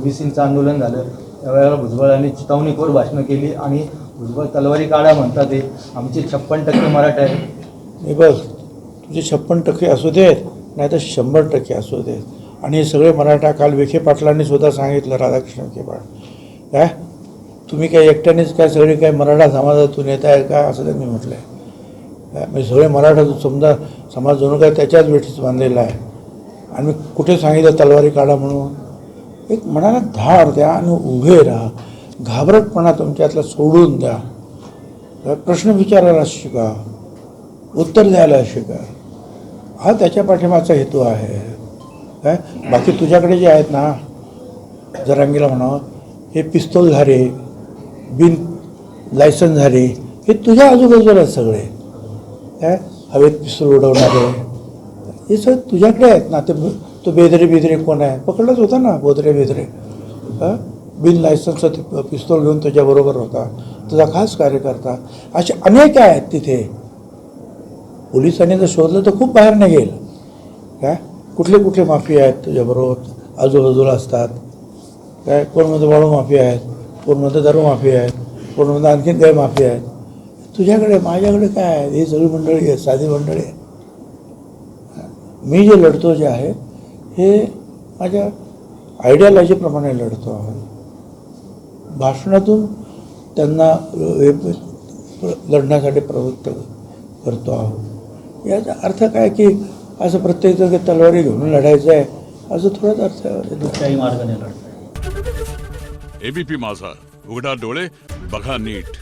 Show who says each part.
Speaker 1: ओबीसीचं आंदोलन झालं त्यावेळेला भुजबळांनी चिथावणीखोर भाषणं केली आणि भुजबळ तलवारी काढा म्हणतात ते आमचे 56% मराठा आहे.
Speaker 2: हे बघ तुझे 56% असू देत नाही तर 100% असू देत आणि हे सगळे मराठा काल विखे पाटलांनी सुद्धा सांगितलं राधाकृष्ण विखे पाटील काय तुम्ही काय एकट्यानेच काय सगळे काय मराठा समाजातून येत आहे का असं त्यांनी म्हटलं आहे. म्हणजे सगळे मराठा समजा समाज जणू काय त्याच्याच वेठीस बांधलेला आहे आणि मी कुठे सांगितलं तलवारी काढा म्हणून. एक मनाला धार द्या आणि उभे राहा. घाबरटपणा तुमच्यातला सोडून द्या. प्रश्न विचारायला शिका, उत्तर द्यायला शिका. हा त्याच्या पाठीमागचा हेतू आहे. काय बाकी तुझ्याकडे जे आहेत ना जरांगीला म्हणावं हे पिस्तूलधारे बिन लायसन्सधारे हे तुझ्या आजूबाजूला सगळे काय हवेत पिस्तूल उडवणारे हे सगळे तुझ्याकडे आहेत ना. तो बेदरे कोण आहे पकडलाच होता ना बोदरे बिन लायसन्सचा ते पिस्तूल घेऊन त्याच्याबरोबर होता तुझा खास कार्यकर्ता. असे अनेक आहेत तिथे. पोलिसांनी जर शोधलं तर खूप बाहेर निघेल. काय कुठले माफिया आहेत तुझ्याबरोबर आजूबाजूला असतात. काय कोण म्हणतं वाळू माफिया आहेत, कोण म्हणतं दारू माफिया आहेत, कोण म्हणतं आणखीन काही माफिया आहेत. तुझ्याकडे माझ्याकडे काय आहे ही सगळी मंडळी आहे साधी मंडळी आहे. मी जे लढतो जे आहे हे माझ्या आयडियॉलॉजीप्रमाणे लढतो आहोत. भाषणातून त्यांना लढण्यासाठी प्रवृत्त करतो आहोत. याचा अर्थ काय की असं प्रत्येक तलवारी घेऊन लढायचं आहे असं थोडाच अर्थ
Speaker 1: दुसऱ्याही मार्गाने लढतो.
Speaker 3: एबीपी माझा, उघडा डोळे बघा नीट.